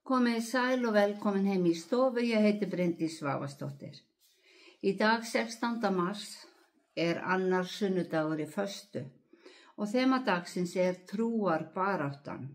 Komið sæl og velkomin heim í stofu, ég heiti Bryndís Svavarsdóttir. Í dag 16. mars er annar sunnudagur í föstu og þema dagsins er trúarbaráttan.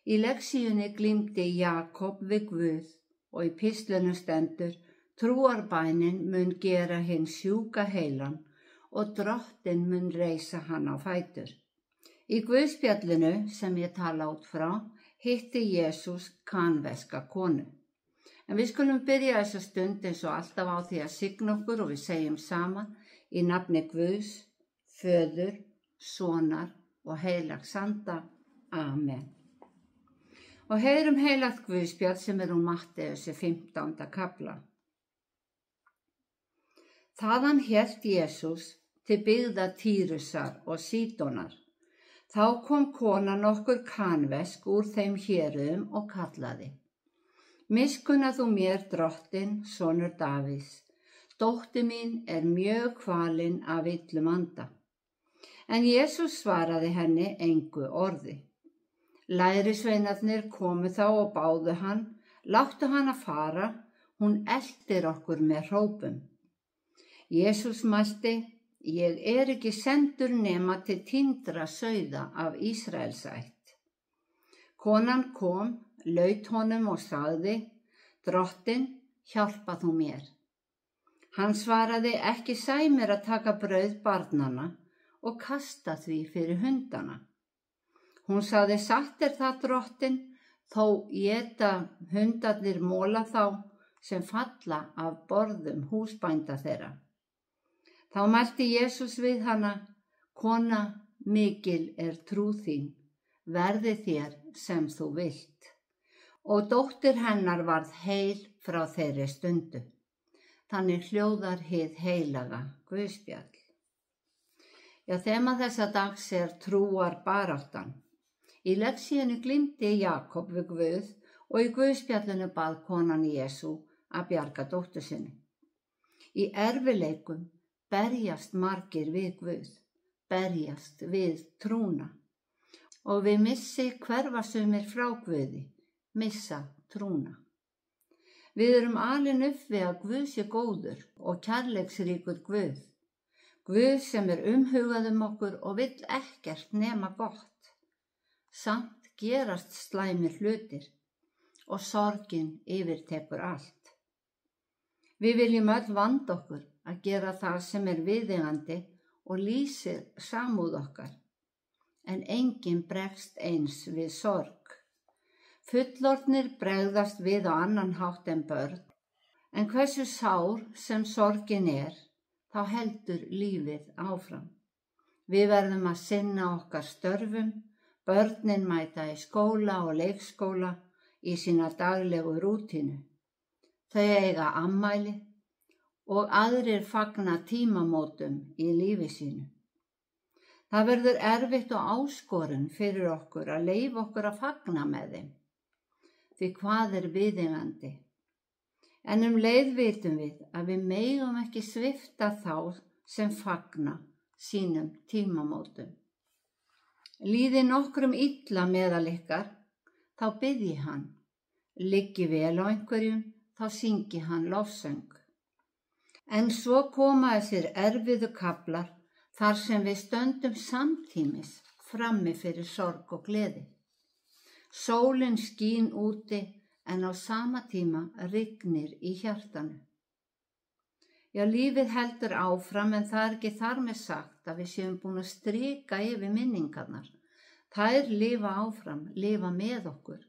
Í lexíunni glímdi Jakob við Guð og í pistlunum stendur: trúarbænin mun gera hinn sjúka heilan og Drottinn mun reisa hann á fætur. Í Guðspjallinu sem ég tala út frá hitti Jesús kanveska konu. En við skulum byrja þessa stund eins og alltaf á því að signa okkur og við segjum saman í nafni Guðs, Föður, Sonar og heilags anda. Amen. Og heyrum heilagt Guðspjall sem úr Matteusi 15. kafla. Þaðan hélt Jesús til byggða Týrusar og Sídonar. Þá kom kona nokkur kanvesk úr þeim héruðum og kallaði: Miskunna þú mér, Drottinn, sonur Davíðs. Dóttir mín er mjög kvalin af illum anda. En Jesús svaraði henni engu orði. Lærisveinarnir komu þá og báðu hann: Láttu hana fara, hún eltir okkur með hrópum. Jesús mælti: Ég er ekki sendur nema til týndra sauða af Ísraelsætt. Konan kom, laut honum og sagði: Drottinn, hjálpa þú mér. Hann svaraði: Ekki sæmir að taka brauð barnanna og kasta því fyrir hundana. Hún sagði: Satt er það, Drottinn, þó éta hundarnir mola þá sem falla af borðum húsbænda þeirra. Þá mælti Jesús við hana: Kona, mikil er trú þín, verði þér sem þú vilt. Og dóttir hennar varð heil frá þeirri stundu. Þannig hljóðar hið heilaga Guðspjall. Já, þema þessa dags er trúarbaráttan. Í lexíunni glímdi Jakob við Guð og í Guðspjallinu bað konan Jesú að bjarga dóttur sinni. Í erfiðleikum berjast margir við Guð, berjast við trúna. Og við missi hverfa sumir frá Guði, missa trúna. Við erum alin upp við að Guð sé góður og kærleiksríkur Guð. Guð sem er umhugað okkur og vill ekkert nema gott. Samt gerast slæmir hlutir og sorgin yfirtekur allt. Við viljum öll vanda okkur að gera það sem er viðeigandi og lýsir samúð okkar. En enginn bregst eins við sorg. Fullorðnir bregðast við á annan hátt en börn, en hversu sár sem sorgin er, þá heldur lífið áfram. Við verðum að sinna okkar störfum, börnin mæta í skóla og leikskóla í sína daglegu rútínu. Þau eiga afmæli og aðrir fagna tímamótum í lífi sínu. Það verður erfitt og áskorun fyrir okkur að leyfa okkur að fagna með þeim. Því hvað er viðeigandi? En leið vitum við að við megum ekki svipta þá sem fagna sínum tímamótum. Líði nokkrum illa meðal ykkar, þá biðji hann. Liggi vel á einhverjum, þá syngi hann lofsöng. En svo koma þessir erfiðu kaflar þar sem við stöndum samtímis frammi fyrir sorg og gleði. Sólin skín úti en á sama tíma rignir í hjartanu. Já, lífið heldur áfram en það er ekki þar með sagt að við séum búin að strika yfir minningarnar. Þær lifa áfram, lifa með okkur.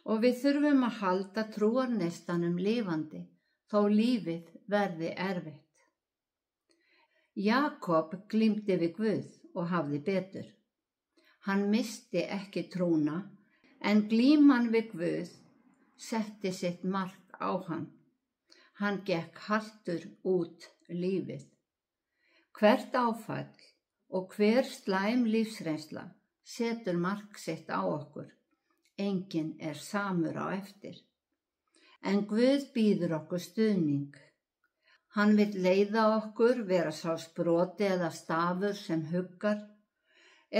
Og við þurfum að halda trúarneistanum lifandi þó lífið verði erfitt. Jakob glímdi við Guð og hafði betur. Hann missti ekki trúna, en glíman við Guð setti sitt mark á hann. Hann gekk haltur út lífið. Hvert áfall og hver slæm lífsreynsla setur mark sitt á okkur. Enginn er samur á eftir. En Guð býður okkur stuðning. Hann vill leiða okkur, vera sá sproti eða stafur sem huggar,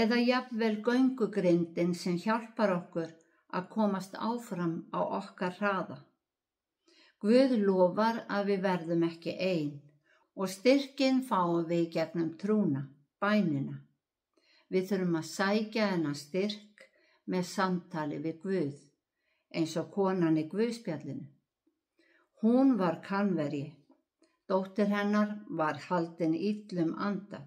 eða jafnvel göngugrindin sem hjálpar okkur að komast áfram á okkar hraða. Guð lofar að við verðum ekki ein og styrkinn fáum við gegnum trúna, bænina. Við þurfum að sækja þennan styrk með samtali við Guð, eins og konan í Guðspjallinu. Hún var kanveri, dóttir hennar var haldin illum anda.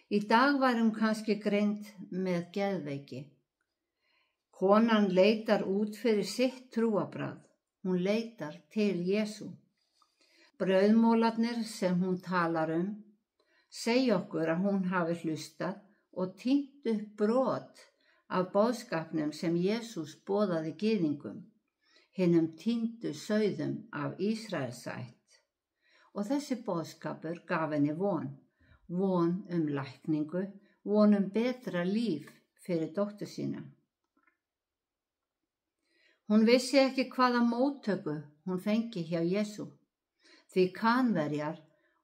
Í dag var hún kannski greind með geðveiki. Konan leitar út fyrir sitt trúarbragð, hún leitar til Jesú. Brauðmolarnir sem hún talar segja okkur að hún hafi hlustað og tínt upp brot af boðskapnum sem Jesús boðaði gyðingum, hinum tíndu sauðum af Ísraelsætt. Og þessi boðskapur gaf henni von lækningu, von betra líf fyrir dóttur sína. Hún vissi ekki hvaða móttöku hún fengi hjá Jesú, því kanverjar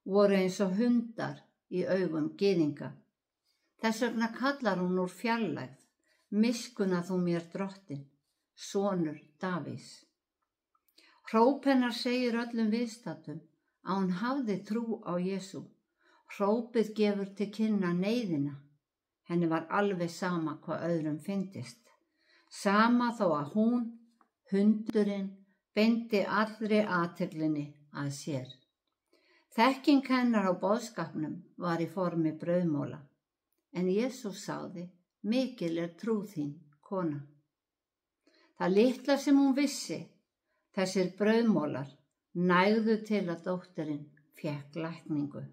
voru eins og hundar í augum gyðinga. Þess vegna kallar hún úr fjarlægð, miskunna þú mér drottin, sonur Davís. Hróp hennar segir öllum viðstaddur að hún hafði trú á Jesú. Hrópið gefur til kynna neyðina. Henni var alveg sama hvað öðrum fyndist. Sama þó að hún, hundurinn, beindi allri athyglinni að sér. Þekking hennar á boðskapnum var í formi brauðmola, en Jesús sagði, mikil er trú þín, kona. Það litla sem hún vissi, þessir brauðmolar, nægðu til að dóttirinn fékk lækningu.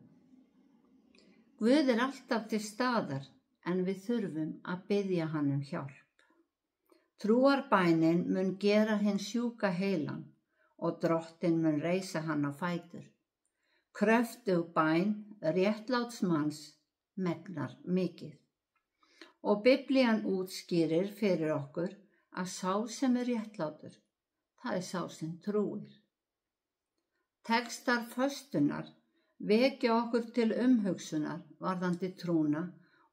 Guð er alltaf til staðar, en við þurfum að biðja hann hjálp. Trúarbænin mun gera hinn sjúka heilan og drottin mun reisa hann á fætur. Kröftug bæn réttláts manns megnar mikið. Og Biblían útskýrir fyrir okkur að sá sem er réttlátur, það er sá sem trúir. Textar föstunar vekja okkur til umhugsunar varðandi trúna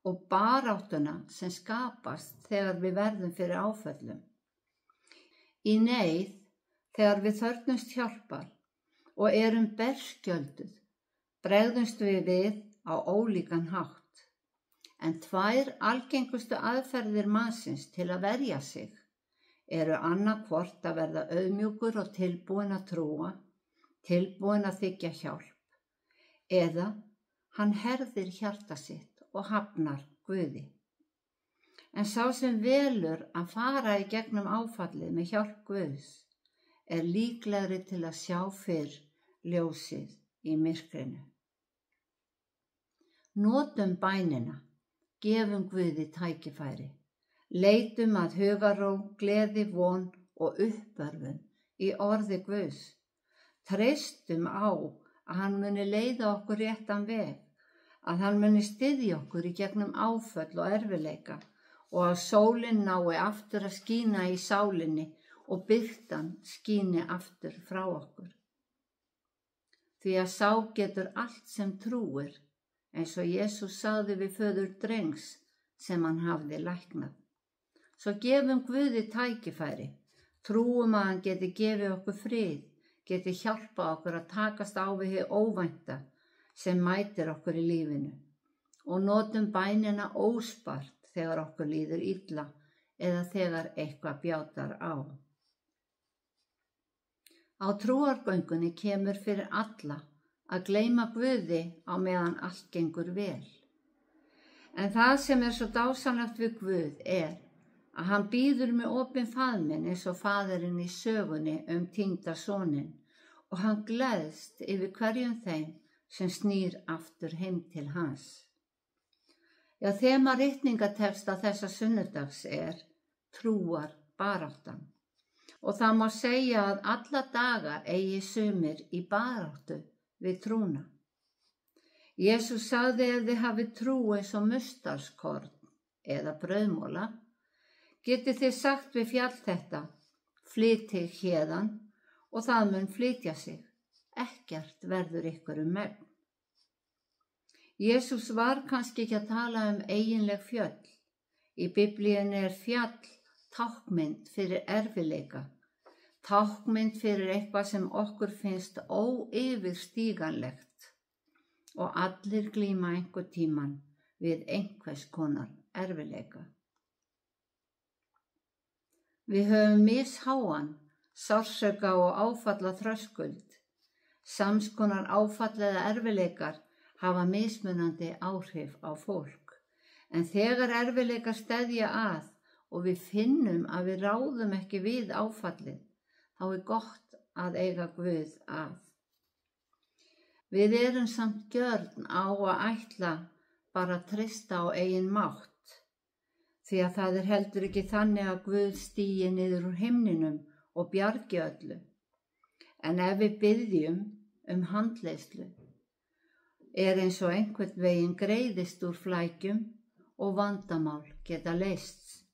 og baráttuna sem skapast þegar við verðum fyrir áföllum. Í neyð, þegar við þörfnumst hjálpar og erum berskjölduð, bregðumst við á ólíkan hátt. En tvær algengustu aðferðir mannsins til að verja sig eru annaðhvort að verða auðmjúkur og tilbúinn að trúa, tilbúinn að þiggja hjálp, eða hann herðir hjarta sitt og hafnar Guði. En sá sem velur að fara í gegnum áfallið með hjálp Guðs er líklegri til að sjá fyrr ljósið í myrkrinu. Notum bænina, gefum Guði tækifæri, leitum að hugarró, gleði, von og uppörvun í orði Guðs. Treystum á að hann muni leiða okkur réttan veg, að hann muni styðja okkur í gegnum áföll og erfiðleika og að sólin nái aftur að skína í sálinni og birtan skíni aftur frá okkur. Því að sá getur allt sem trúir, eins og Jesús sagði við föður drengs sem hann hafði læknað. Svo gefum Guði tækifæri, trúum að hann geti gefið okkur frið, geti hjálpað okkur að takast á við hið óvænta sem mætir okkur í lífinu og notum bænina óspart þegar okkur líður illa eða þegar eitthvað bjátar á. Á trúargöngunni kemur fyrir alla að gleyma Guði á meðan allt gengur vel. En það sem er svo dásamlegt við Guð er að hann býður með opinn faðminn eins og faðirinn í sögunni týnda soninn og hann gleðst yfir hverjum þeim sem snýr aftur heim til hans. Já, þema ritningatexta þessa sunnudags er trúar baráttan og það má segja að alla daga eigi sumir í baráttu við trúna. Jesús sagði ef þið hafið trú eins og mustardskorn eða brauðmola, getið þið sagt við fjall þetta, flytið héðan og það mun flytja sig. Ekkert verður ykkur megn. Jesús var kannski ekki að tala eiginleg fjöll. Í Biblíunni er fjall táknmynd fyrir erfiðleika, táknmynd fyrir eitthvað sem okkur finnst óyfirstíganlegt og allir glíma einhver tíman við einhvers konar erfiðleika. Við höfum misháan, sársauka og áfalla þröskuld. Samskonar áfall eða erfiðleikar hafa mismunandi áhrif á fólk. En þegar erfiðleikar steðja að og við finnum að við ráðum ekki við áfallið, þá er gott að eiga Guð að. Við erum samt gjörn á að ætla bara að treysta á eigin mátt, því að það er heldur ekki þannig að Guð stígi niður úr himninum og bjargi öllu. En ef við biðjum handleiðslu, er eins og einhvern veginn greiðist úr flækjum og vandamál geta leyst.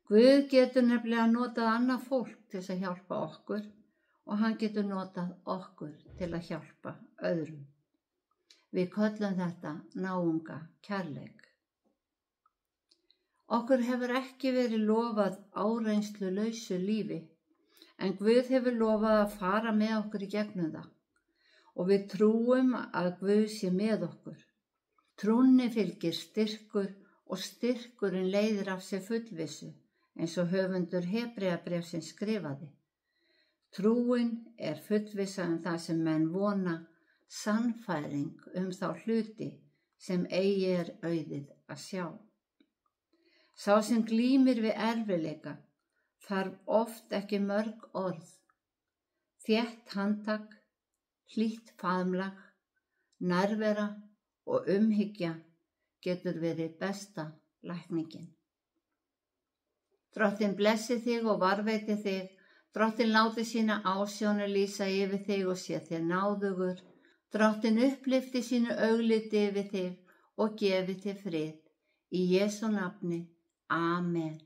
Guð getur nefnilega notað annað fólk til að hjálpa okkur og hann getur notað okkur til að hjálpa öðrum. Við köllum þetta náunga kærleik. Okkur hefur ekki verið lofað áreynslulausu lífi, en Guð hefur lofað að fara með okkur í gegnum það og við trúum að Guð sé með okkur. Trúnni fylgir styrkur og styrkurinn leiðir af sér fullvissu, eins og höfundur Hebreabréfsins skrifaði. Trúin er fullvissa það sem menn vona, sannfæring þá hluti sem eigi er auðið að sjá. Sá sem glímir við erfiðleika þarf oft ekki mörg orð. Þétt handtak, hlýtt faðmlag, nærvera og umhyggja getur verið besta lækningin. Drottinn blessi þig og varðveiti þig. Drottinn láti sína ásjónu lýsa yfir þig og sé þér náðugur. Drottinn upplyfti sínu augliti yfir þig og gefi þér frið. Í Jesú nafni. Amen.